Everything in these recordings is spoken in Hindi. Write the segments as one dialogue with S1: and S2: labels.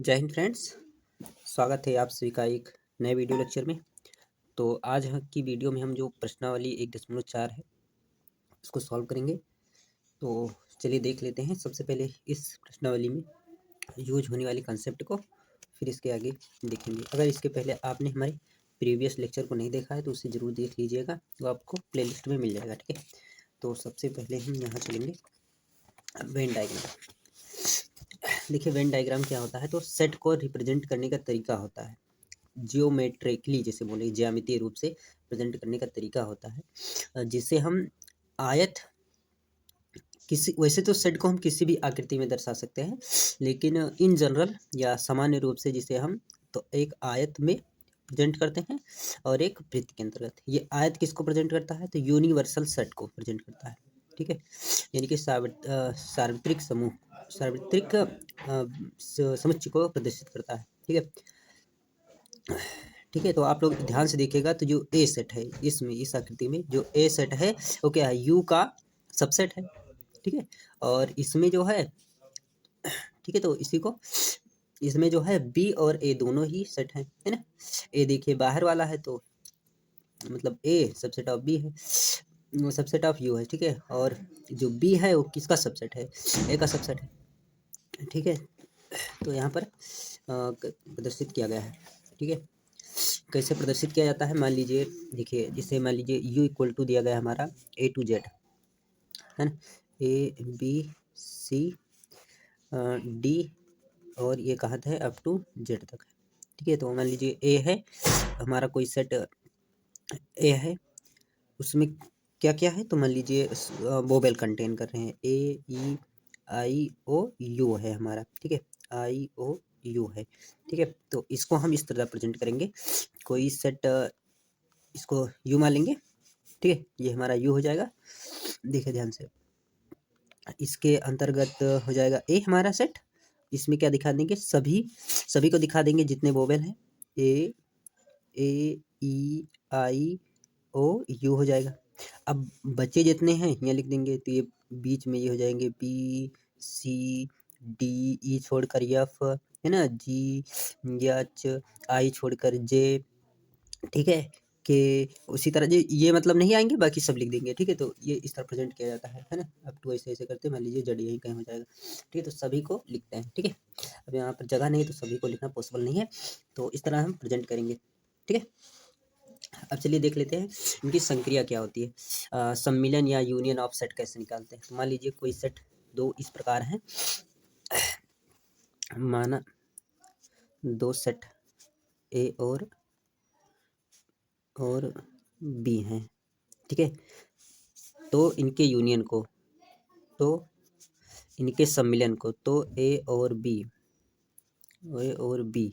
S1: जय हिंद फ्रेंड्स। स्वागत है आप सभी का एक नए वीडियो लेक्चर में। तो आज की वीडियो में हम जो प्रश्नावली 1.4 है उसको सॉल्व करेंगे। तो चलिए देख लेते हैं। सबसे पहले इस प्रश्नावली में यूज होने वाले कंसेप्ट को, फिर इसके आगे देखेंगे। अगर इसके पहले आपने हमारे प्रीवियस लेक्चर को नहीं देखा है तो उसे ज़रूर देख लीजिएगा, तो आपको प्लेलिस्ट में मिल जाएगा। ठीक है, तो सबसे पहले हम यहाँ चलेंगे वेन डायग्राम। देखिए वेन डायग्राम क्या होता है, तो सेट को रिप्रेजेंट करने का तरीका होता है। जियोमेट्रिकली, जैसे बोले ज्यामितीय रूप से प्रेजेंट करने का तरीका होता है, जिसे हम आयत किसी, वैसे तो सेट को हम किसी भी आकृति में दर्शा सकते हैं, लेकिन इन जनरल या सामान्य रूप से जिसे हम तो एक आयत में प्रेजेंट करते हैं और एक वृत्त के अंतर्गत। ये आयत किसको प्रेजेंट करता है, तो यूनिवर्सल सेट को प्रेजेंट करता है। ठीक है, यानी कि सार्वत्रिक समूह, सार्वत्रिक समुच्चय को प्रदर्शित करता है। ठीक है, ठीक है। तो आप लोग ध्यान से देखिएगा, तो जो ए सेट है इसमें, इस आकृति में जो ए सेट है वो क्या है, यू का सबसेट है। ठीक है, और इसमें जो है, ठीक है, तो इसी को, इसमें जो है बी और ए दोनों ही सेट है ना। ए देखिए बाहर वाला है, तो मतलब ए सबसेट ऑफ बी है, वो सबसेट ऑफ यू है। ठीक है, और जो बी है वो किसका सबसेट है, ए का सबसेट है। ठीक है, तो यहाँ पर प्रदर्शित किया गया है। ठीक है, कैसे प्रदर्शित किया जाता है, मान लीजिए, देखिए जिसे मान लीजिए u इक्वल टू दिया गया हमारा a to z है ना, a b c d, और ये कहाँ तक है, अप टू z तक है। ठीक है, तो मान लीजिए a है हमारा, कोई सेट a है, उसमें क्या क्या है, तो मान लीजिए वोवेल कंटेन कर रहे हैं, ए ई आई ओ यू है हमारा। ठीक है, आई ओ यू है। ठीक है, तो इसको हम इस तरह प्रेजेंट करेंगे। कोई सेट, इसको यू मान लेंगे। ठीक है, ये हमारा यू हो जाएगा। देखिए ध्यान से, इसके अंतर्गत हो जाएगा ए हमारा सेट। इसमें क्या दिखा देंगे, सभी सभी को दिखा देंगे जितने वोवेल हैं, ए ई आई ओ यू हो जाएगा। अब बच्चे जितने हैं यहाँ लिख देंगे, तो ये बीच में ये हो जाएंगे बी सी डी, ई छोड़कर एफ है ना, जी एच, आई छोड़कर जे। ठीक है, कि उसी तरह ये मतलब नहीं आएंगे, बाकी सब लिख देंगे। ठीक है, तो ये इस तरह प्रेजेंट किया जाता है ना। अब तो ऐसे ऐसे करते, मान लीजिए जड़ यहीं कहीं हो जाएगा। ठीक है, तो सभी को लिखते हैं। ठीक है, अब यहाँ पर जगह नहीं तो सभी को लिखना पॉसिबल नहीं है, तो इस तरह हम प्रेजेंट करेंगे। ठीक है, अब चलिए देख लेते हैं इनकी संक्रिया क्या होती है। सम्मिलन या यूनियन ऑफ सेट कैसे निकालते हैं। तो मान लीजिए कोई सेट दो इस प्रकार है, माना दो सेट ए और बी हैं। ठीक है, तो इनके यूनियन को, तो इनके सम्मिलन को, तो ए और बी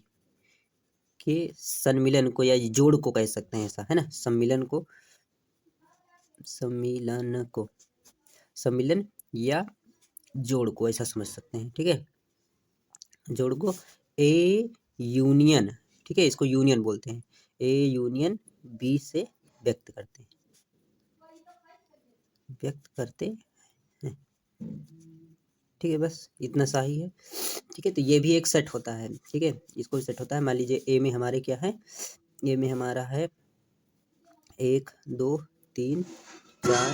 S1: के सम्मिलन को या जोड़ को कह सकते हैं, ऐसा है ना। सम्मिलन या जोड़ को ऐसा समझ सकते हैं। ठीक है, जोड़ को ए यूनियन, ठीक है, इसको यूनियन बोलते हैं, ए यूनियन बी से व्यक्त करते हैं, हैं। ठीक है, बस इतना सा ही है। ठीक है, तो ये भी एक सेट होता है। ठीक है, इसको भी सेट होता है। मान लीजिए ए में हमारे क्या है, ए में हमारा है 1 2 3 4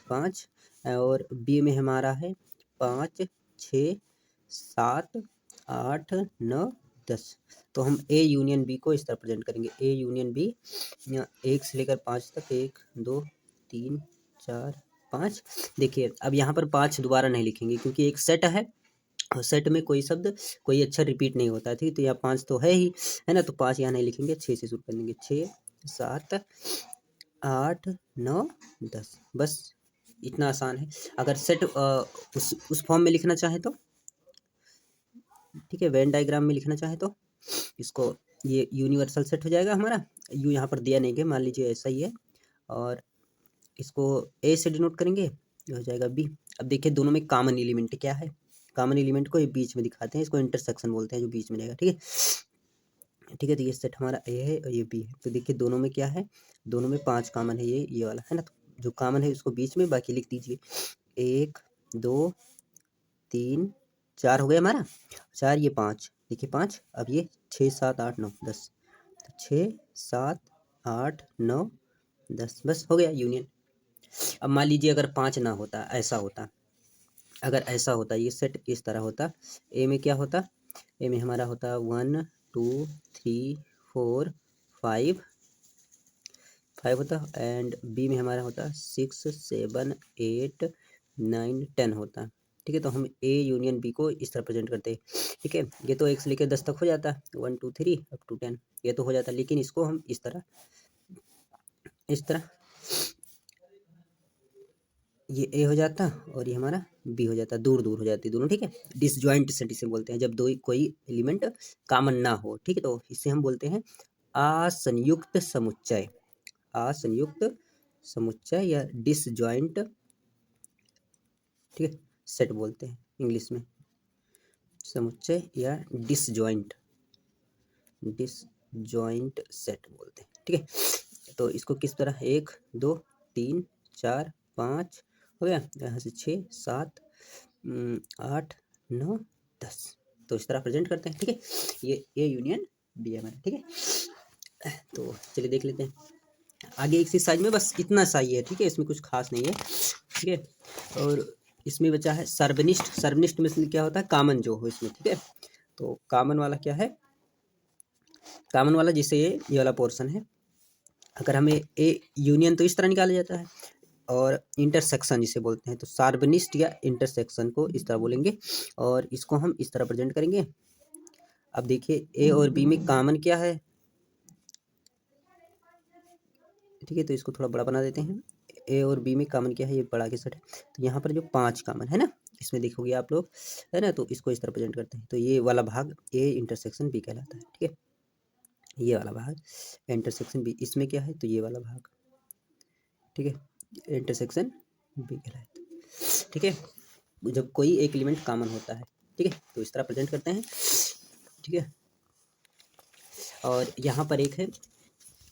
S1: 5, और बी में हमारा है 5 6 7 8 9 10। तो हम ए यूनियन बी को इस तरह प्रेजेंट करेंगे, ए यूनियन बी, 1 से लेकर 5 तक, 1 2 3 4 5। देखिए अब यहाँ पर 5 दोबारा नहीं लिखेंगे, क्योंकि एक सेट है और सेट में कोई शब्द कोई अच्छा रिपीट नहीं होता है। ठीक, तो यहाँ 5 तो है ही, है ना, तो 5 यहाँ नहीं लिखेंगे, 6 से शुरू कर देंगे, 6 7 8 9 10। बस इतना आसान है। अगर सेट उस फॉर्म में लिखना चाहे तो, ठीक है, वेन डायग्राम में लिखना चाहे तो इसको, ये यूनिवर्सल सेट हो जाएगा हमारा। यू यहाँ पर दिया नहीं है, मान लीजिए ऐसा ही है, और इसको ए से डिनोट करेंगे, ये हो जाएगा बी। अब देखिए दोनों में कॉमन एलिमेंट क्या है, कॉमन एलिमेंट को ये बीच में दिखाते हैं, इसको इंटरसेक्शन बोलते हैं, जो बीच में जाएगा। ठीक है, ठीक है, तो ये सेट हमारा ए है और ये बी है। तो देखिए दोनों में क्या है, दोनों में 5 कॉमन है, ये वाला है ना, तो जो कॉमन है उसको बीच में, बाकी लिख दीजिए। 1 2 3 4 हो गया हमारा, 4 ये 5, देखिए 5, अब ये 6 7 8 9 10, तो 6 7 8 9 10, बस हो गया यूनियन। अब मान लीजिए अगर 5 ना होता, ऐसा होता, अगर ऐसा होता, ये सेट इस तरह होता, ए में क्या होता, ए में हमारा होता 1 2 3 4 5 5 होता, एंड बी में हमारा होता 6 7 8 9 10 होता। ठीक है, तो हम ए यूनियन बी को इस तरह प्रेजेंट करते हैं। ठीक है, ये तो 1 से लेकर 10 तक हो जाता, 1 2 3 अप टू 10, ये तो हो जाता, लेकिन इसको हम इस तरह ये ए हो जाता और ये हमारा बी हो जाता, दूर दूर हो जाती दोनों। ठीक है, डिसजॉइंट सेट इसे बोलते हैं, जब दो कोई एलिमेंट कॉमन ना हो। ठीक है, तो इसे हम बोलते हैं असंयुक्त समुच्चय, असंयुक्त समुच्चय या डिसजॉइंट, ठीक है, सेट बोलते हैं इंग्लिश में, समुच्चय या डिसजॉइंट, डिसजॉइंट सेट बोलते हैं। ठीक है, तो इसको किस तरह 1 2 3 4 5 हो गया, यहाँ से 6 7 8 9 10, तो इस तरह प्रेजेंट करते हैं। ठीक है, ये ए यूनियन बी है हमारा। ठीक है, तो चलिए देख लेते हैं आगे एक्सरसाइज में, बस इतना सा ही है। ठीक है, इसमें कुछ खास नहीं है। ठीक है, और इसमें बचा है सर्वनिष्ठ। सर्वनिष्ठ में क्या होता है, कॉमन जो हो इसमें। ठीक है, तो कॉमन वाला क्या है, कॉमन वाला जिसे ये वाला पोर्शन है, अगर हमें ए यूनियन तो इस तरह निकाला जाता है, और इंटरसेक्शन जिसे बोलते हैं, तो सार्वनिष्ठ या इंटरसेक्शन को इस तरह बोलेंगे, और इसको हम इस तरह प्रेजेंट करेंगे। अब देखिए ए और बी में कॉमन क्या है, ठीक है, तो इसको थोड़ा बड़ा बना देते हैं। ए और बी में कॉमन क्या है, ये बड़ा के सेट है, तो यहाँ पर जो 5 कॉमन है ना, इसमें देखोगे आप लोग, है ना, तो इसको इस तरह प्रेजेंट करते हैं, तो ये वाला भाग ए इंटरसेक्शन बी कहलाता है। ठीक है, ये वाला भाग इंटरसेक्शन बी, इसमें क्या है, तो ये वाला भाग, ठीक है, इंटरसेक्शन बी कहलाता है। ठीक है, जब कोई एक एलिमेंट कॉमन होता है। ठीक है, तो इस तरह प्रेजेंट करते हैं। ठीक है, और यहाँ पर एक है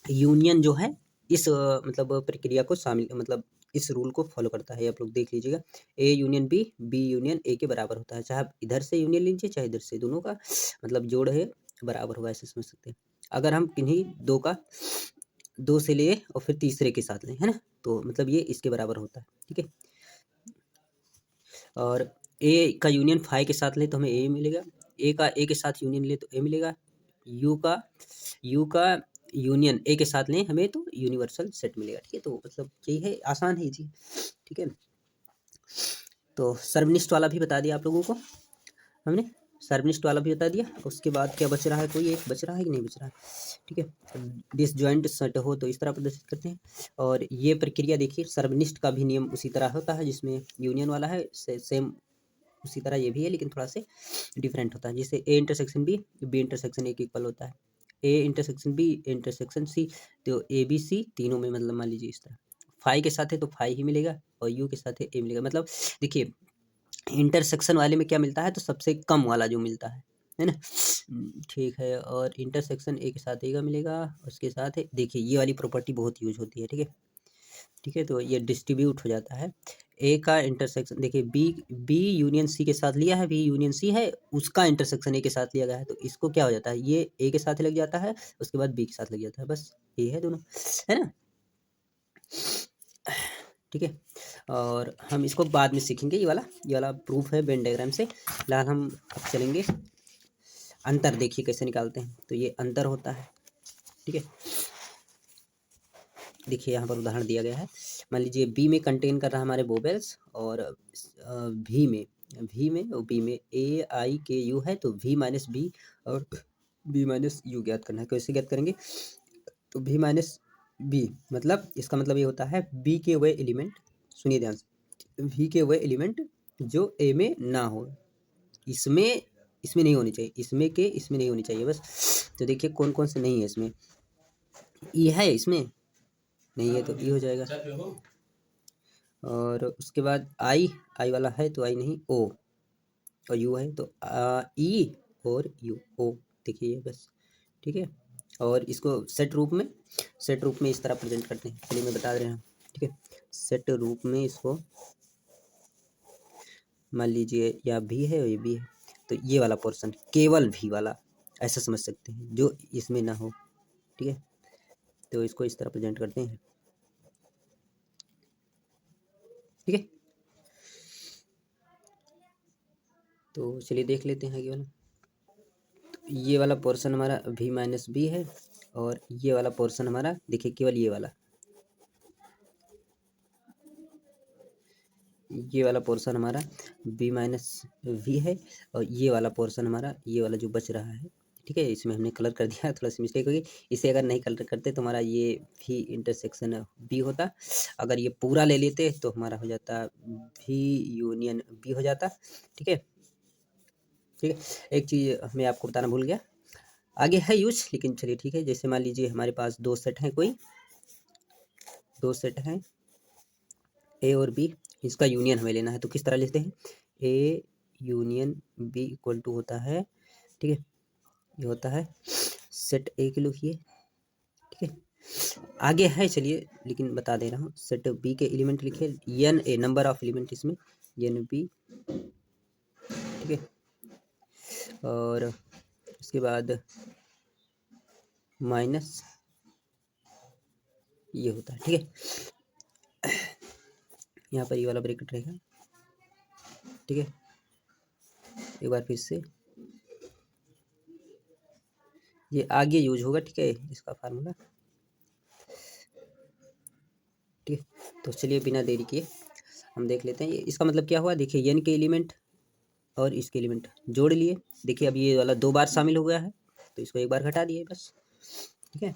S1: यूनियन, जो है इस मतलब प्रक्रिया को शामिल, मतलब इस रूल को फॉलो करता है। आप लोग देख लीजिएगा, A union B, B union A के बराबर होता है, चाहे आप इधर से यूनियन लीजिए चाहे इधर से, दोनों का मतलब जोड़ है बराबर होगा, ऐसे समझ सकते हैं। अगर हम किन्हीं दो से लिए और फिर तीसरे के साथ लें, है ना, तो मतलब ये इसके बराबर होता है। ठीक है, और ए का यूनियन फाई के साथ ले तो हमें ए मिलेगा, ए का ए के साथ यूनियन ले तो ए मिलेगा, यू का यूनियन ए के साथ लें हमें तो यूनिवर्सल सेट मिलेगा। ठीक है, तो मतलब यही है, आसान है जी। ठीक है, तो सर्वनिष्ठ वाला भी बता दिया आप लोगों को हमने, सर्वनिष्ठ वाला भी बता दिया। उसके बाद क्या बच रहा है, कोई एक बच रहा है कि नहीं बच रहा है। ठीक है, डिसजॉइंट सेट हो तो इस तरह प्रदर्शित करते हैं, और ये प्रक्रिया देखिए, सर्वनिष्ठ का भी नियम उसी तरह होता है, जिसमें यूनियन वाला है सेम उसी तरह ये भी है, लेकिन थोड़ा से डिफरेंट होता है। जैसे A intersection B, B intersection A के इक्वल होता है, A intersection B intersection C, तो ए बी सी तीनों में मतलब मान लीजिए इस तरह, फाई के साथ है तो फाई ही मिलेगा, और यू के साथ है ए मिलेगा। मतलब देखिए इंटरसेक्शन वाले में क्या मिलता है, तो सबसे कम वाला जो मिलता है ना। ठीक है, और इंटरसेक्शन ए के साथ ए का मिलेगा, उसके साथ है, देखिए ये वाली प्रॉपर्टी बहुत यूज होती है। ठीक है, ठीक है, तो ये डिस्ट्रीब्यूट हो जाता है। ए का इंटरसेक्शन देखिए, बी बी यूनियन सी के साथ लिया है, बी यूनियन सी है, उसका इंटरसेक्शन ए के साथ लिया गया है, तो इसको क्या हो जाता है, ये ए के साथ लग जाता है, उसके बाद बी के साथ लग जाता है, बस ये है दोनों, है ना। ठीक है, और हम इसको बाद में सीखेंगे, ये वाला प्रूफ है वेन डायग्राम से। फिलहाल हम अब चलेंगे अंतर, देखिए कैसे निकालते हैं, तो ये अंतर होता है। ठीक है, देखिए यहाँ पर उदाहरण दिया गया है, मान लीजिए बी में कंटेन कर रहा है हमारे वोवेल्स, और भी में और बी में ए आई के यू है, तो वी माइनस बी और बी माइनस यू ज्ञात करना है। कैसे ज्ञात करेंगे, तो वी माइनस बी मतलब इसका मतलब ये होता है बी के वह एलिमेंट, सुनिए ध्यान से, वी के वह एलिमेंट जो ए में ना हो, इसमें इसमें नहीं होनी चाहिए, इसमें नहीं होनी चाहिए बस। तो देखिए कौन कौन से नहीं है इसमें, ई है इसमें नहीं है, तो ई हो जाएगा, और उसके बाद आई वाला है तो आई नहीं, ओ और यू है तो ई और यू, ओ, देखिए बस। ठीक है, और इसको सेट रूप में इस तरह प्रेजेंट करते हैं, चलिए मैं बता दे रहा हूँ। ठीक है, सेट रूप में इसको मान लीजिए या भी है और ये भी है, तो ये वाला पोर्शन केवल भी वाला ऐसा समझ सकते हैं, जो इसमें ना हो। ठीक है, तो इसको इस तरह प्रेजेंट करते हैं। ठीक है, तो चलिए देख लेते हैं आगे वाला। तो ये वाला पोर्शन हमारा v माइनस बी है, और ये वाला पोर्शन हमारा देखिए केवल ये वाला पोर्शन हमारा b माइनस वी है, और ये वाला पोर्शन हमारा ये वाला जो बच रहा है। ठीक है, इसमें हमने कलर कर दिया, थोड़ा सी मिस्टेक होगी। इसे अगर नहीं कलर करते तो हमारा ये भी इंटरसेक्शन बी होता। अगर ये पूरा ले लेते तो हमारा हो जाता भी यूनियन बी हो जाता। ठीक है, ठीक है, एक चीज़ मैं आपको बताना भूल गया, आगे है यूज, लेकिन चलिए ठीक है। जैसे मान लीजिए हमारे पास दो सेट हैं, कोई दो सेट हैं ए और बी, इसका यूनियन हमें लेना है। तो किस तरह लिखते हैं, A union B equal to होता है, ठीक है, ये होता है सेट ए के लिखिए। ठीक है, आगे है चलिए, लेकिन बता दे रहा हूँ, सेट बी के एलिमेंट लिखिए n A, number of element इसमें एन बी। ठीक है, और उसके बाद माइनस ये होता है। ठीक है, यहाँ पर ये वाला ब्रैकेट रहेगा। ठीक है, एक बार फिर से ये आगे यूज होगा। ठीक है, इसका फार्मूला। ठीक है, तो चलिए बिना देरी किए हम देख लेते हैं इसका मतलब क्या हुआ। देखिए एन के एलिमेंट और इसके एलिमेंट जोड़ लिए। देखिए अब ये वाला दो बार शामिल हो गया है, तो इसको एक बार घटा दिए बस। ठीक है,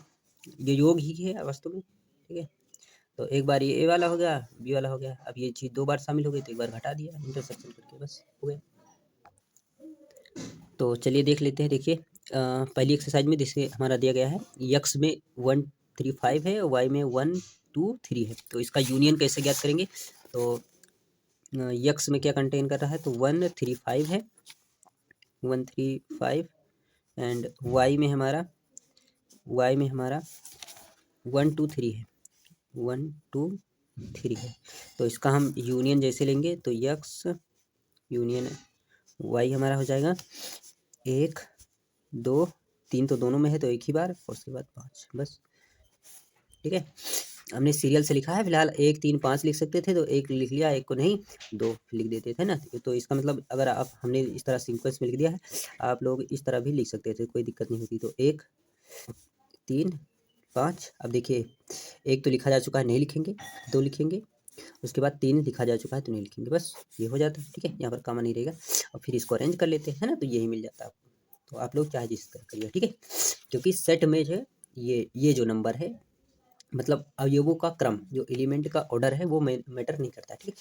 S1: ये योग ही है वास्तव में। ठीक है, तो एक बार ये ए वाला हो गया, बी वाला हो गया। अब ये चीज़ दो बार शामिल हो गई, तो एक बार घटा दिया इंटरसेक्शन करके, बस हो गया। तो चलिए देख लेते हैं। देखिए पहली एक्सरसाइज में जिससे हमारा दिया गया है, यक्स में 135 है, वाई में 123 है। तो इसका यूनियन कैसे ज्ञात करेंगे। तो यक्स में क्या कंटेन कर रहा है, तो 135 है, 135, एंड वाई में हमारा 123 है, 123 है। तो इसका हम यूनियन जैसे लेंगे, तो यक्स यूनियन वाई हमारा हो जाएगा 1 2 3, तो दोनों में है तो एक ही बार, और उसके बाद 5 बस। ठीक है, हमने सीरियल से लिखा है, फिलहाल 1 3 5 लिख सकते थे, तो एक लिख लिया, एक को नहीं, दो लिख देते थे ना। तो इसका मतलब अगर आप हमने इस तरह सीक्वेंस में लिख दिया है, आप लोग इस तरह भी लिख सकते थे, कोई दिक्कत नहीं होती। तो 1 3 5, अब देखिए एक तो लिखा जा चुका है, नहीं लिखेंगे, दो लिखेंगे, उसके बाद 3 लिखा जा चुका है तो नहीं लिखेंगे, बस ये हो जाता है। ठीक है, यहाँ पर कामा नहीं रहेगा, और फिर इसको अरेंज कर लेते हैं ना, तो यही मिल जाता है आपको। तो आप लोग चाहे जिस तरह करिए। ठीक है, क्योंकि सेट में जो है ये जो नंबर है, मतलब अवयवों का क्रम, जो एलिमेंट का ऑर्डर है, वो मैटर नहीं करता। ठीक है,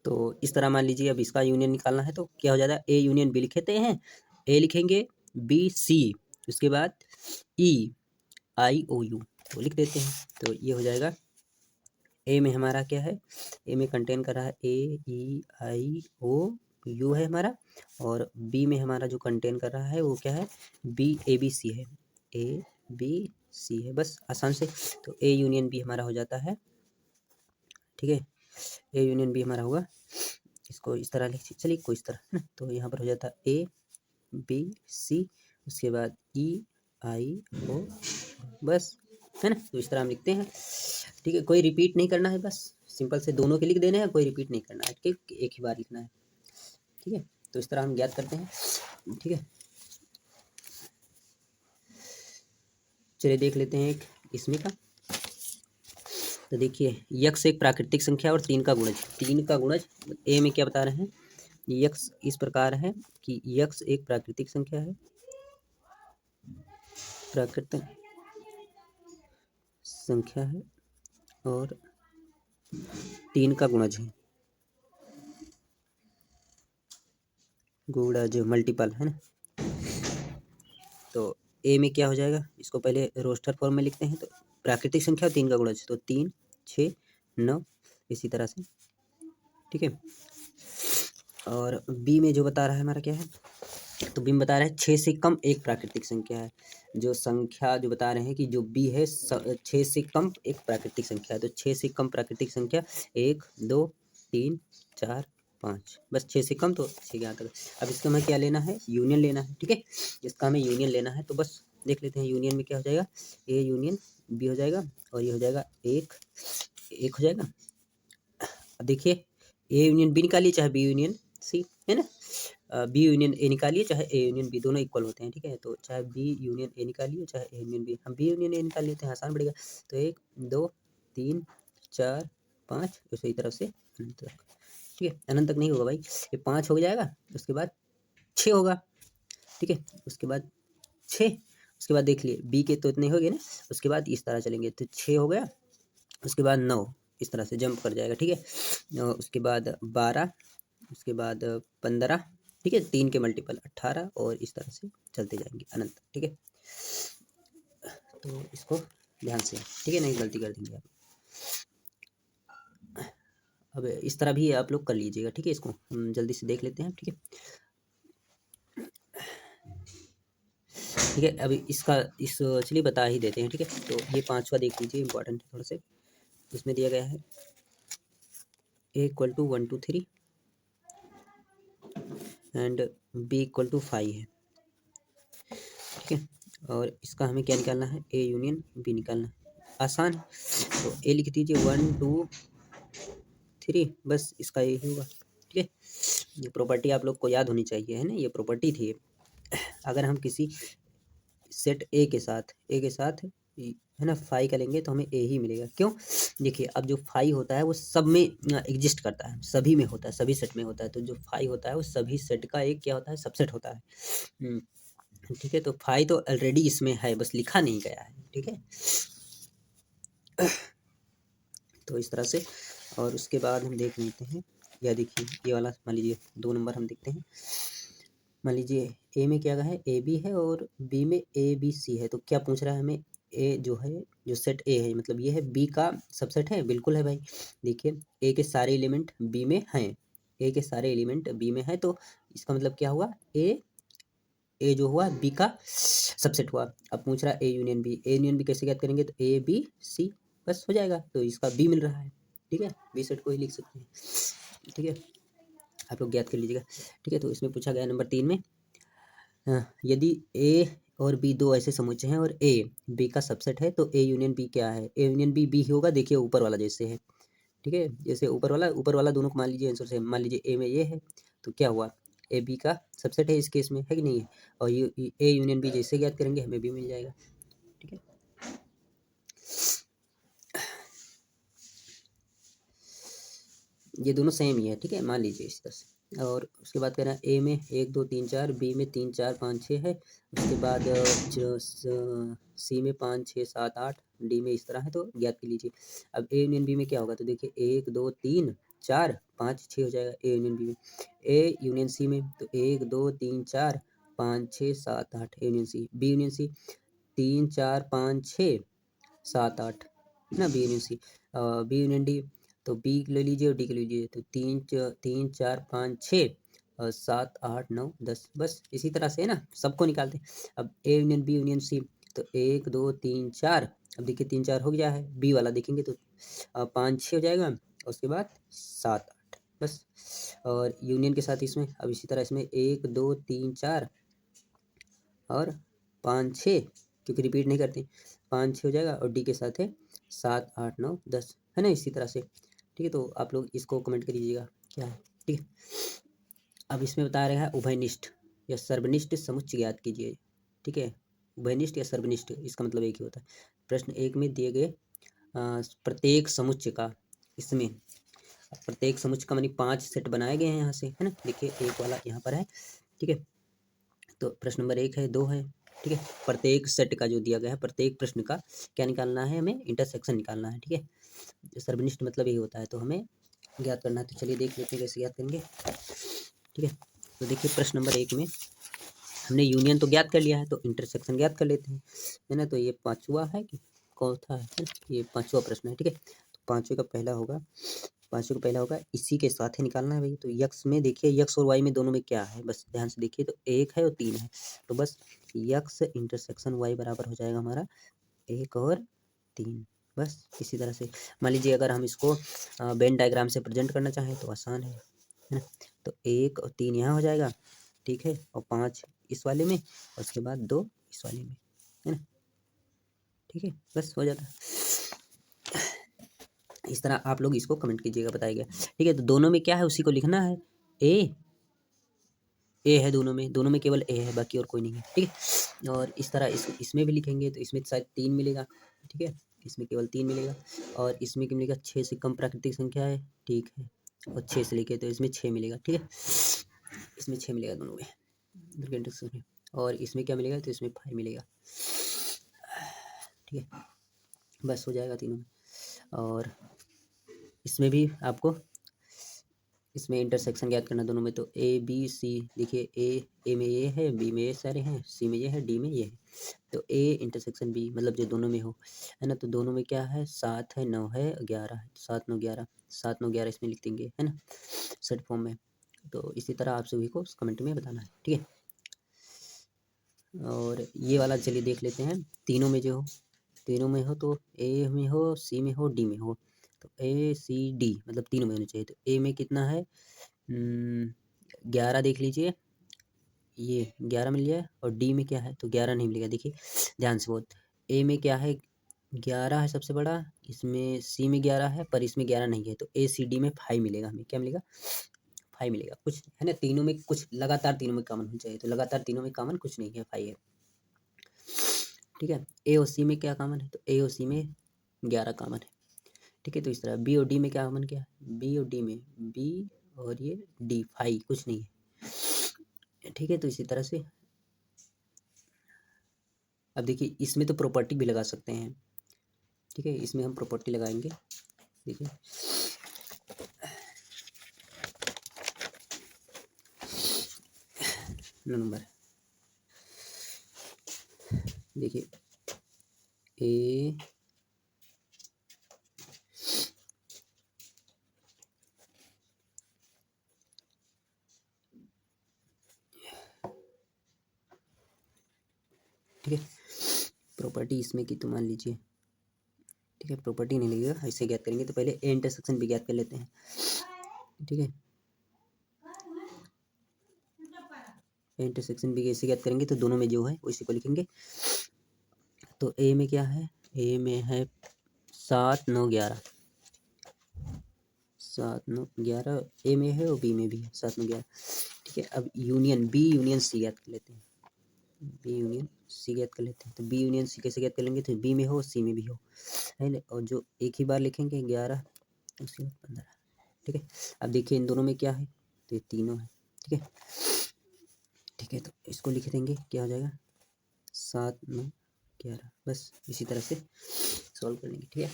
S1: तो इस तरह मान लीजिए अब इसका यूनियन निकालना है, तो क्या हो जाता है, ए यूनियन बी लिखते हैं, ए लिखेंगे, बी सी, उसके बाद ई आई ओ यू, तो लिख देते हैं। तो ये हो जाएगा, ए में हमारा क्या है, ए में कंटेन कर रहा है ए ई आई ओ यू है हमारा, और बी में हमारा जो कंटेन कर रहा है वो क्या है, बी ए बी सी है, ए बी सी है, बस आसान से। तो ए यूनियन बी हमारा हो जाता है। ठीक है, ए यूनियन बी हमारा होगा, इसको इस तरह लिख चलिए, कोई इस तरह है ना, तो यहाँ पर हो जाता है ए बी सी, उसके बाद ई आई ओ, बस, है ना। तो इस तरह हम लिखते हैं। ठीक है, कोई रिपीट नहीं करना है, बस सिंपल से दोनों के लिख देने हैं, कोई रिपीट नहीं करना है, ठीक, एक ही बार लिखना है। ठीक है, तो इस तरह हम ज्ञात करते हैं। ठीक है, चलिए देख लेते हैं एक इसमें का। तो देखिए यक्स एक प्राकृतिक संख्या और 3 का गुणज, 3 का गुणज ए में क्या बता रहे हैं, यक्स इस प्रकार है कि यक्स एक प्राकृतिक संख्या है, प्राकृतिक संख्या है, और 3 का गुणज है, गुणज मल्टीपल है ना। तो ए में क्या हो जाएगा, इसको पहले रोस्टर फॉर्म में लिखते हैं। तो प्राकृतिक संख्या और 3 का गुणज, तो 3 6 9, इसी तरह से। ठीक है, और बी में जो बता रहा है हमारा क्या है, तो बी में बता रहे हैं 6 से कम एक प्राकृतिक संख्या है। जो संख्या जो बता रहे हैं कि जो बी है 6 से कम एक प्राकृतिक संख्या है। तो 6 से कम प्राकृतिक संख्या 1 2 3 4 5, बस 6 से कम तो 6 यहाँ तक। अब इसका हमें क्या लेना है, यूनियन लेना है। ठीक है, इसका हमें यूनियन लेना है। तो बस देख लेते हैं यूनियन में क्या हो जाएगा, ए यूनियन बी हो जाएगा और ये हो जाएगा एक हो जाएगा। अब देखिए ए यूनियन बी निकालिए चाहे बी यूनियन सी, है ना। बी यूनियन ए निकालिए चाहे ए यूनियन बी, दोनों इक्वल होते हैं। ठीक है, तो चाहे बी यूनियन ए निकालिए चाहे ए यूनियन बी, हम बी यूनियन ए निकाल लेते हैं, आसान पड़ेगा। तो 1 2 3 4 5 इसी तरफ से अनंत तक। ठीक है, अनंत तक नहीं होगा भाई, ये 5 हो जाएगा, उसके बाद 6 होगा। ठीक है, उसके बाद 6, उसके बाद देख लिए बी के तो इतने हो गए ना, उसके बाद इस तरह चलेंगे तो 6 हो गया, उसके बाद 9 इस तरह से जंप कर जाएगा। ठीक है, उसके बाद 12, उसके बाद 15। ठीक है, 3 के मल्टीपल 18 और इस तरह से चलते जाएंगे अनंत। ठीक है, तो इसको ध्यान से, ठीक है, नहीं गलती कर देंगे आप। अब इस तरह भी आप लोग कर लीजिएगा। ठीक है, इसको हम जल्दी से देख लेते हैं। ठीक है, ठीक है, अभी इसका इस चलिए बता ही देते हैं। ठीक है, तो ये 5वां देख लीजिए, इंपॉर्टेंट है थोड़ा से। इसमें दिया गया है A equal to 1 2 3 and B equal to 5 है। ठीक है, और इसका हमें क्या निकालना है, ए यूनियन बी निकालना है, आसान है। तो ए लिख दीजिए 1 2 3, बस इसका यही होगा। ठीक है, ये प्रॉपर्टी आप लोग को याद होनी चाहिए, है ना, ये प्रॉपर्टी थी। अगर हम किसी सेट ए के साथ है ना फाई करेंगे तो हमें ए ही मिलेगा। क्यों, देखिए अब जो फाई होता है वो सब में एग्जिस्ट करता है, सभी में होता है, सभी सेट में होता है। तो जो फाई होता है वो सभी सेट का एक क्या होता है, सबसेट होता है। ठीक है, तो फाई तो ऑलरेडी इसमें है, बस लिखा नहीं गया है। ठीक है, तो इस तरह से। और उसके बाद हम देख लेते हैं, या देखिए ये वाला मान लीजिए 2 नंबर हम देखते हैं। मान लीजिए ए में क्या है, ए बी है और बी में ए बी सी है। तो क्या पूछ रहा है हमें, ए जो है जो सेट ए है मतलब ये है बी का सबसेट है, बिल्कुल है भाई। देखिए ए के सारे एलिमेंट बी में हैं, ए के सारे एलिमेंट बी में है, तो इसका मतलब क्या हुआ, ए जो हुआ बी का सबसेट हुआ। अब पूछ रहा है A union B, A union B कैसे ज्ञात करेंगे, तो ए बी सी बस हो जाएगा, तो इसका बी मिल रहा है। ठीक है, बी सेट को ही लिख सकते हैं। ठीक है, आप लोग ज्ञात कर लीजिएगा। ठीक है, तो इसमें पूछा गया नंबर 3 में, यदि ए और बी दो ऐसे समुच्चय हैं और ए बी का सबसेट है तो ए यूनियन बी क्या है, ए यूनियन बी बी ही होगा। देखिए ऊपर वाला जैसे है, ठीक है, जैसे ऊपर वाला दोनों को मान लीजिए आंसर से, मान लीजिए ए में ये है तो क्या हुआ, ए बी का सबसेट है इस केस में, है कि नहीं है। और ए यूनियन बी जैसे ज्ञात करेंगे हमें भी मिल जाएगा। ठीक है, ये दोनों सेम ही है। ठीक है, मान लीजिए इस तरह से। और उसके बाद कह रहा है ए में 1 2 3 4, बी में 3 4 5 6 है। उसके बाद सी में 5 6 7 8, डी में इस तरह है, तो ज्ञात कर लीजिए। अब ए यूनियन बी में क्या होगा, तो देखिए 1 2 3 4 5 6 हो जाएगा ए यूनियन बी में। ए यूनियन सी में तो 1 2 3 4 5 6 7 8 A union C. B union C 3 4 5 6 7 8 है ना, B union C. B union D, तो बी ले लीजिए और डी के लीजिए, तो 3 4 5 6 और 7 8 9 10, बस इसी तरह से है ना, सबको निकालते हैं। अब A union B union C, तो 1 2 3 4, अब देखिए 3 4 हो गया है, बी वाला देखेंगे तो 5 6 हो जाएगा, उसके बाद 7 8 बस। और यूनियन के साथ इसमें, अब इसी तरह इसमें 1 2 3 4 और 5 6, क्योंकि रिपीट नहीं करते, 5 6 हो जाएगा, और डी के साथ है 7 8 9 10, है ना, इसी तरह से। ठीक है, तो आप लोग इसको कमेंट करिएगा क्या है। ठीक है, अब इसमें बता रहा है उभयनिष्ठ या सर्वनिष्ठ समुच्चय ज्ञात कीजिए। ठीक है, उभयनिष्ठ या सर्वनिष्ठ इसका मतलब एक ही होता है। प्रश्न 1 में दिए गए प्रत्येक समुच्चय का, इसमें प्रत्येक समुच्चय का मानी 5 सेट बनाए गए हैं यहाँ से, है ना। देखिए एक वाला यहाँ पर है। ठीक है, तो प्रश्न नंबर 1 है, 2 है। ठीक है, प्रत्येक सेट का जो दिया गया है, प्रत्येक प्रश्न का क्या निकालना है, हमें इंटरसेक्शन निकालना है। ठीक है, सर्वनिष्ठ मतलब यही होता है, तो हमें ज्ञात करना है। तो चलिए देख लेते हैं कैसे ज्ञात करेंगे। ठीक है, तो देखिए प्रश्न नंबर 1 में हमने यूनियन तो ज्ञात कर लिया है, तो इंटरसेक्शन ज्ञात कर लेते हैं, है ना। तो ये 5वां है कि कौन था है, ये 5वां प्रश्न है। ठीक है, तो 5वें का पहला होगा पाँचों का पहला होगा, इसी के साथ ही निकालना है भाई। तो यक्स में देखिए, यक्स और वाई में दोनों में क्या है, बस ध्यान से देखिए। तो 1 है और 3 है, तो बस यक्स इंटरसेक्शन वाई बराबर हो जाएगा हमारा 1 और 3। बस इसी तरह से मान लीजिए अगर हम इसको वेन डायग्राम से प्रेजेंट करना चाहें तो आसान है ना। तो 1 और 3 यहाँ हो जाएगा, ठीक है, और 5 इस वाले में, और उसके बाद 2 इस वाले में, है ना। ठीक है, बस हो जाता है। इस तरह आप लोग इसको कमेंट कीजिएगा, बताइएगा। ठीक है, तो दोनों में क्या है उसी को लिखना है। ए है दोनों में केवल ए है, बाकी और कोई नहीं है। ठीक है, और इस तरह इसमें भी लिखेंगे तो इसमें शायद 3 मिलेगा। ठीक है, इसमें केवल 3 मिलेगा, और इसमें क्या मिलेगा, 6 से कम प्राकृतिक संख्या है। ठीक है, और 6 से लेके तो इसमें 6 मिलेगा। ठीक है, इसमें 6 मिलेगा दोनों में, और इसमें क्या मिलेगा, तो इसमें 5 मिलेगा। ठीक है, बस हो जाएगा तीनों में। और इसमें भी आपको इसमें इंटरसेक्शन ज्ञात करना दोनों में। तो ए बी सी देखिए, ए में ये है, बी में ये सारे हैं, सी में ये है, डी में ये है। तो ए इंटरसेक्शन बी मतलब जो दोनों में हो, है ना। तो दोनों में क्या है, 7 है, 9 है, 11 है। 7 9 11, 7 9 11 इसमें लिख देंगे, है ना, सेट फॉर्म में। तो इसी तरह आप सभी को कमेंट में बताना है। ठीक है, और ये वाला चलिए देख लेते हैं। तीनों में जो हो, तीनों में हो, तो ए में हो, सी में हो, डी में हो। तो ए सी डी मतलब तीनों में होने चाहिए। तो ए में कितना है, 11 देख लीजिए, ये 11 मिल जाए, और डी में क्या है, तो 11 नहीं मिलेगा। देखिए ध्यान से बहुत, ए में क्या है, 11 है सबसे बड़ा, इसमें सी में 11 है, पर इसमें 11 नहीं है। तो ए सी डी में 5 मिलेगा हमें, क्या मिलेगा, 5 मिलेगा। कुछ है ना, तीनों में कुछ लगातार तीनों में कॉमन होना चाहिए। तो लगातार तीनों में कॉमन कुछ नहीं है, 5 है। ठीक है, ए और सी में क्या कॉमन है, तो ए और सी में 11 कॉमन है। ठीक है, तो इस तरह बी और डी में क्या कॉमन, क्या है, बी और डी में बी और ये डी, 5 कुछ नहीं है। ठीक है, तो इसी तरह से अब देखिए इसमें तो प्रॉपर्टी भी लगा सकते हैं। ठीक है, इसमें हम प्रॉपर्टी लगाएंगे। देखिए नंबर, देखिए ए ठीक है, प्रॉपर्टी इसमें की तो मान लीजिए, ठीक है, प्रॉपर्टी नहीं लगेगा, ऐसे ज्ञात करेंगे। तो पहले ए इंटरसेक्शन भी ज्ञात कर लेते हैं। ठीक है, ए इंटरसेक्शन भी ऐसे ज्ञात करेंगे, तो दोनों में जो है उसी को लिखेंगे। तो ए में क्या है, ए में है 7 9 11, 7 9 11 ए में है, और बी में भी है 7 9 11। ठीक है, अब यूनियन बी यूनियन सी ज्ञात कर लेते हैं। बी यूनियन सी ज्ञात कर लेते हैं। तो बी यूनियन सी कैसे ज्ञात कर लेंगे, तो बी में हो सी में भी हो, है ना। और जो एक ही बार लिखेंगे 11 उसके बाद 15। ठीक है, अब देखिए इन दोनों में क्या है, तो ये तीनों है। ठीक है, ठीक है, तो इसको लिख देंगे, क्या हो जाएगा, 7 9 11। बस इसी तरह से सॉल्व कर लेंगे। ठीक है,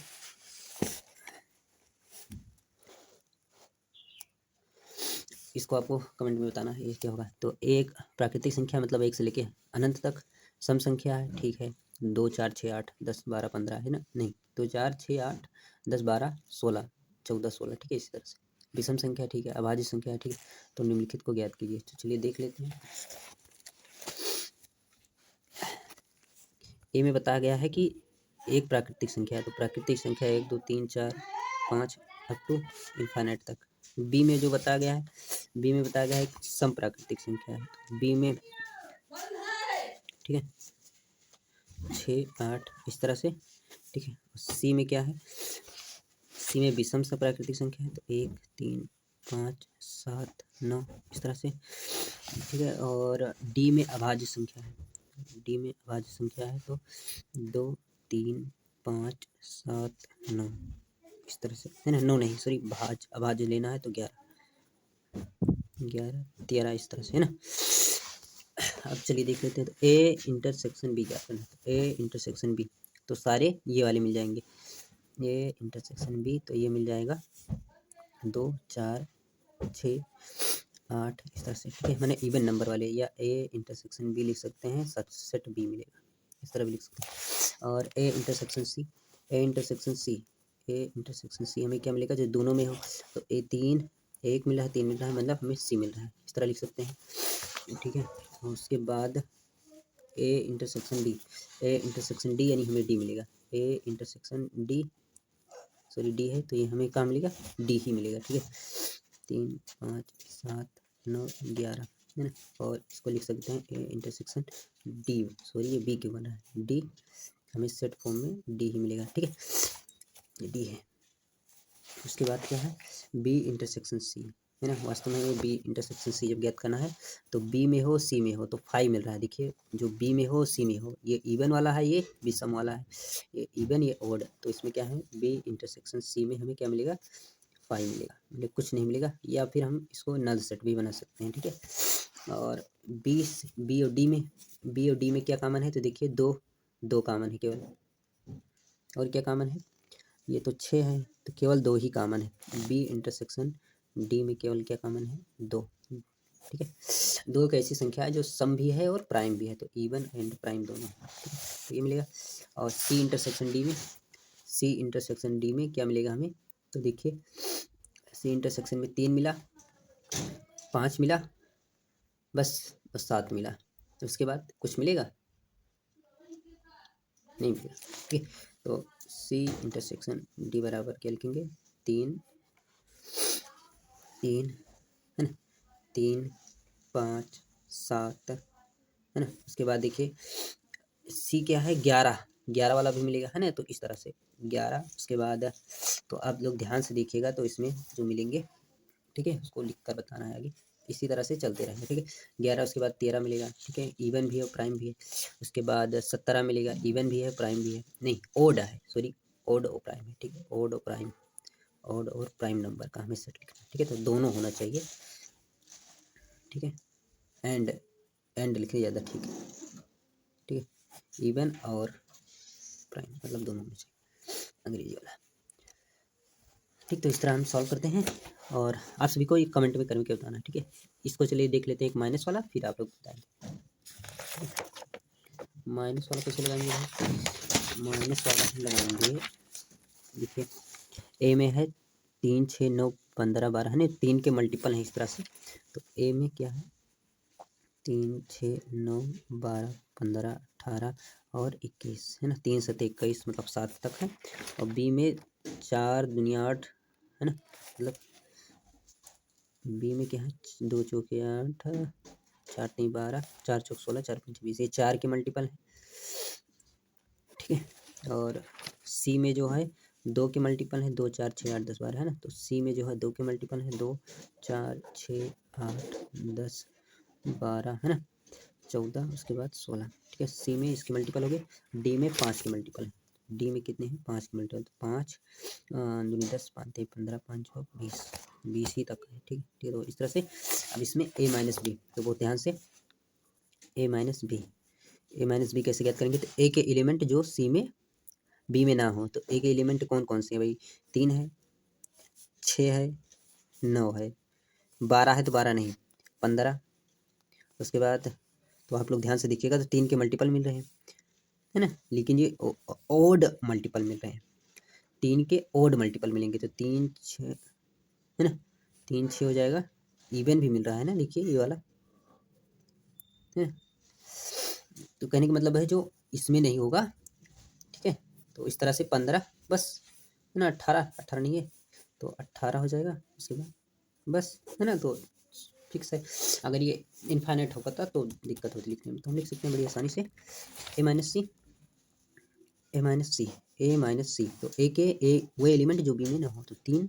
S1: इसको आपको कमेंट में बताना है ये क्या होगा। तो एक प्राकृतिक संख्या मतलब 1 से लेके अनंत तक सम संख्या है। ठीक है, 2 4 6 8 10 12 15 है ना, नहीं 2 4 6 8 10 12 16 14 16। ठीक है, इसी तरह से विषम संख्या। ठीक है, अभाज्य संख्या है। ठीक है, तो निम्नलिखित को ज्ञात कीजिए। तो चलिए देख लेते हैं। ए में बताया गया है कि एक प्राकृतिक संख्या है, तो प्राकृतिक संख्या 1 2 3 4 5 अप टू इनफाइनाइट तक। बी में जो बताया गया है, बी में बताया गया है कि सम प्राकृतिक संख्या है। तो बी में ठीक है 6 8 इस तरह से। ठीक है, सी में क्या है, सी में विषम सा प्राकृतिक संख्या है। तो 1 3 5 7 9 इस तरह से। ठीक है, और डी में अभाज्य संख्या है। डी में अभाज्य संख्या है, तो 2 3 5 7 9 इस तरह से, है ना। 9 नहीं, सॉरी, अभाज्य लेना है, तो 11 11 13 इस तरह से, है ना। अब चलिए देख लेते हैं। तो ए इंटरसेक्शन बी क्या करना है, ए इंटरसेक्शन बी, तो सारे ये वाले मिल जाएंगे। ए इंटरसेक्शन बी, तो ये मिल जाएगा 2 4 6 8 इस तरह से। ठीक है, मैंने इवन नंबर वाले, या ए इंटरसेक्शन बी लिख सकते हैं, सबसेट बी मिलेगा, इस तरह भी लिख सकते हैं। और A intersection C, A intersection C, A intersection C हमें क्या मिलेगा, जो दोनों में हो। तो ए 3 1 मिल रहा है, 3 मिल रहा है, मतलब हमें सी मिल रहा है, इस तरह लिख सकते हैं। ठीक है, और उसके बाद ए इंटरसेक्शन डी यानी हमें डी मिलेगा। A intersection D, sorry D है तो ये हमें कहाँ मिलेगा, डी ही मिलेगा। ठीक है, 3 5 7 9 11 है ना, और इसको लिख सकते हैं ए इंटरसेक्शन डी, सॉरी ये बी क्यों बन रहा है, डी हमें सेट फॉर्म में डी ही मिलेगा। ठीक है, ये डी है। उसके बाद क्या है, बी इंटरसेक्शन सी है ना, वास्तव में हमें बी इंटरसेक्शन सी जब ज्ञात करना है तो बी में हो सी में हो तो 5 मिल रहा है। देखिए जो बी में हो सी में हो, ये इवन वाला है, ये विषम वाला है, ये इवन ये ओड, तो इसमें क्या है, बी इंटरसेक्शन सी में हमें क्या मिलेगा, 5 मिलेगा, मतलब कुछ नहीं मिलेगा, या फिर हम इसको नल सेट भी बना सकते हैं। ठीक है, और बी और डी में क्या कॉमन है, तो देखिए दो कॉमन है केवल, और क्या कॉमन है, ये तो 6 है तो केवल 2 ही कॉमन है। बी इंटरसेक्शन डी में केवल क्या कॉमन है, 2। ठीक है, 2 एक ऐसी संख्या है जो सम भी है और प्राइम भी है, तो इवन एंड प्राइम दोनों। ठीक है, तो ये मिलेगा। और सी इंटरसेक्शन डी में क्या मिलेगा हमें, तो देखिए सी इंटरसेक्शन में 3 मिला, 5 मिला, बस 7 मिला, तो उसके बाद कुछ मिलेगा नहीं मिलेगा। ठीक है, तो सी इंटरसेक्शन डी बराबर क्या लिखेंगे, 3 3 है ना, 3 5 7 है ना। उसके बाद देखिए सी क्या है, 11 वाला भी मिलेगा है ना, तो इस तरह से 11। उसके बाद तो आप लोग ध्यान से देखिएगा तो इसमें जो मिलेंगे, ठीक है, उसको लिख कर बताना है आगे, इसी तरह से चलते रहेंगे। ठीक है, 11 उसके बाद 13 मिलेगा। ठीक है, इवन भी है और प्राइम भी है। उसके बाद 17 मिलेगा, इवन भी है प्राइम भी है, नहीं ओड है, सॉरी ओड और प्राइम है। ठीक है, ओड और प्राइम नंबर का हमें सेट लिखना है। ठीक है, तो दोनों होना चाहिए। ठीक है, एंड लिखे ज़्यादा ठीक है। ठीक है, इवन और प्राइम मतलब दोनों होना चाहिए, अंग्रेजी वाला। ठीक, तो इस तरह हम सॉल्व करते हैं, और आप सभी को ये कमेंट में करके बताना है। ठीक है, इसको चलिए देख लेते हैं एक माइनस वाला, फिर आप लोग बताएंगे। माइनस वाला कैसे लगाएंगे भाई, माइनस वाला हम लगाएंगे, देखिए ए में है 3 6 9 15 12 है ना, 3 के मल्टीपल हैं इस तरह से, तो ए में क्या है 3 6 9 12 15 18 और 21 है ना, 3 7 21 मतलब 7 तक है। और बी में 4 दुनिया 8 है ना, मतलब बी में क्या है 2 चौके 8 4 3 12 4 चौक 16 4 5 20, ये 4 के मल्टीपल है। ठीक है, और सी में जो है 2 के मल्टीपल है, 2 4 6 8 10 12 है ना, तो सी में जो है 2 के मल्टीपल है, 2 4 6 8 10 12 है ना, 14 उसके बाद 16। ठीक है, सी में इसके मल्टीपल हो गए। डी में 5 के मल्टीपल है, डी में कितने हैं 5 के मल्टीपल, तो 5 दूनी 10 5 3 15 5 6 20 ही तक है। ठीक है, तो इस तरह से अब इसमें ए माइनस बी, तो बहुत ध्यान से ए माइनस बी कैसे ज्ञात करेंगे, तो ए के एलिमेंट जो सी में बी में ना हो, तो ए के एलिमेंट कौन कौन से हैं भाई, 3 है 6 है 9 है, 12 है तो 12 नहीं 15। उसके बाद तो आप लोग ध्यान से देखिएगा तो 3 के मल्टीपल मिल रहे हैं है ना, लेकिन ये ओड मल्टीपल मिल रहे हैं, 3 के ओड मल्टीपल मिलेंगे, तो 3 6 है ना, 3 6 हो जाएगा, इवन भी मिल रहा है ना, देखिए ये वाला है। तो कहने का मतलब है जो इसमें नहीं होगा। ठीक है, तो इस तरह से 15 बस है ना, 18 नहीं है तो 18 हो जाएगा, उसके बाद बस है ना, तो फिक्स है। अगर ये इनफाइनाइट होता तो दिक्कत होती लिखने में, तो हम लिख सकते हैं बड़ी आसानी से ए माइनस सी, तो ए के ए वो एलिमेंट जो बी में ना हो, तो 3,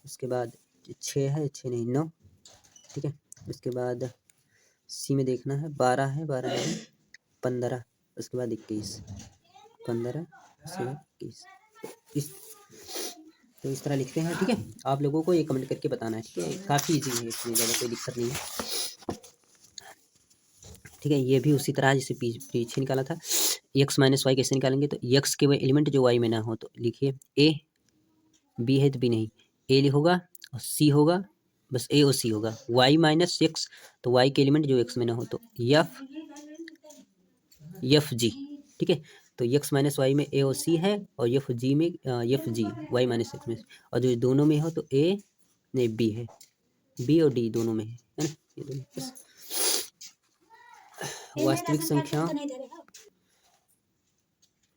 S1: उसके बाद 6 है 6 नहीं 9। ठीक है, उसके बाद सी में देखना है 12 है 12 नहीं 15, उसके बाद 21 15 उसके बाद 21 इस, तो इस तरह लिखते हैं। ठीक है, आप लोगों को ये कमेंट करके बताना है। ठीक है, काफ़ी इजी है, इसमें ज़्यादा कोई दिक्कत नहीं है। ठीक है, ये भी उसी तरह जैसे पीछे निकाला था, एक्स माइनस वाई कैसे निकालेंगे, तो एक्स के वो एलिमेंट जो वाई में ना हो, तो लिखिए ए, बी है तो बी नहीं, ए होगा और सी होगा, बस ए और सी होगा, वाई माइनस एक्स, तो वाई के एलिमेंट जो एक्स में ना हो, तो एफ जी। ठीक है, तो तो एक्स माइनस वाई में ए और सी है, और एफ जी में F G Y minus X में, और जो दोनों में हो तो ए नहीं बी है, बी और डी दोनों में है ना, ये दोनों बस। वास्तविक संख्या,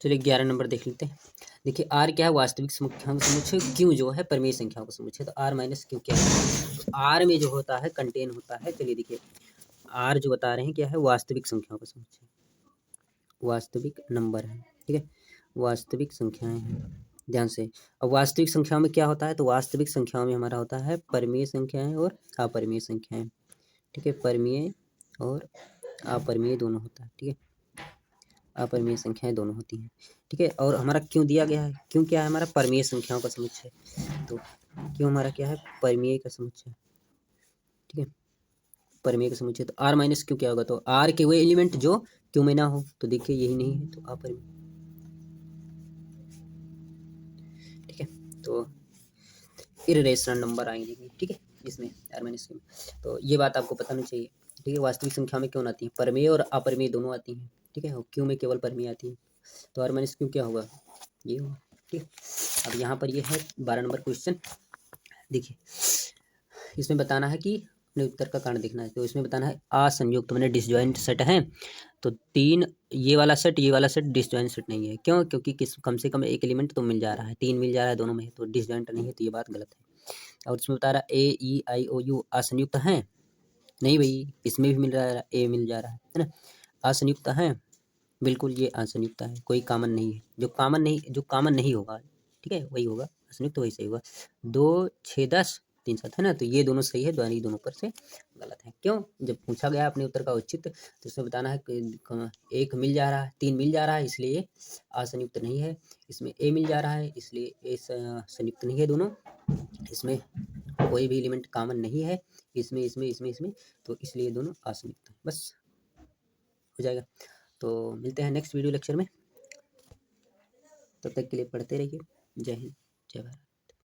S1: चलिए 11 नंबर देख लेते हैं। देखिए आर क्या है, वास्तविक संख्याओं का समुच्चय, क्यों जो है परिमेय संख्याओं का समुच्चय, तो आर माइनस क्यों क्या है, तो आर में जो होता है कंटेन होता है, चलिए देखिए आर जो बता रहे हैं क्या है, वास्तविक संख्याओं का समुच्चय, वास्तविक नंबर है, ठीक है, वास्तविक संख्याएं हैं, ध्यान से। अब वास्तविक संख्याओं में क्या होता है, तो वास्तविक संख्याओं में हमारा होता है परिमेय संख्याएं और अपरिमेय संख्याएं, ठीक है, परिमेय और अपरिमेय दोनों होता है, ठीक है, अपरिमेय संख्याएं दोनों होती हैं, ठीक है। और हमारा क्यों दिया गया है, क्यों क्या है हमारा परिमेय संख्याओं का समुच्चय, तो क्यों हमारा क्या है परिमेय का समुच्चय, ठीक है, परिमेय का समुच्चय, तो आर माइनस क्यों क्या होगा, तो आर के वो एलिमेंट जो क्यों में ना हो, तो देखिए यही नहीं है, तो अपरिमेय, ठीक है, तो इर्रेशनल नंबर आएंगे, ठीक है, इसमें आर माइनस में, तो ये बात आपको पता नहीं चाहिए, ठीक है। वास्तविक संख्या में क्यों आती है, परिमेय और अपरिमेय दोनों आती हैं, ठीक है, और क्यों में केवल परिमेय आती है, तो आर माइनस क्यों क्या होगा, ये होगा, ठीक है। अब यहाँ पर ये है 12 नंबर क्वेश्चन, देखिए इसमें बताना है कि अपने उत्तर का कारण देखना है, तो इसमें बताना है असंयुक्त मैंने डिसजॉइंट सेट है, तो तीन ये वाला सेट डिसजॉइंट सेट नहीं है, क्यों, क्योंकि किस कम से कम एक एलिमेंट तो मिल जा रहा है, तीन मिल जा रहा है दोनों में, तो डिसजॉइंट नहीं है, तो ये बात गलत है। और इसमें बता रहा है ए ई आई ओ यू असंयुक्त हैं, नहीं भाई इसमें भी मिल रहा है, ए मिल जा रहा है ना, असंयुक्त हैं, बिल्कुल ये असंयुक्त है, कोई कॉमन नहीं है, जो कॉमन नहीं होगा, ठीक है, वही होगा असंयुक्त, वही सही होगा, 2 6 10 3 7 है ना, तो ये दोनों सही है, दोनों दोनों पर से गलत है, क्यों, जब पूछा गया अपने उत्तर का औचित्य, तो इसमें बताना है कि एक मिल जा रहा है, तीन मिल जा रहा है, इसलिए असंयुक्त नहीं है, इसमें ए मिल जा रहा है, इसलिए ए संयुक्त नहीं है दोनों, इसमें कोई भी एलिमेंट कॉमन नहीं है, इसमें, तो इसलिए दोनों असंयुक्त है, बस हो जाएगा। तो मिलते हैं नेक्स्ट वीडियो लेक्चर में, तब तक के लिए पढ़ते रहिए, जय हिंद जय भारत।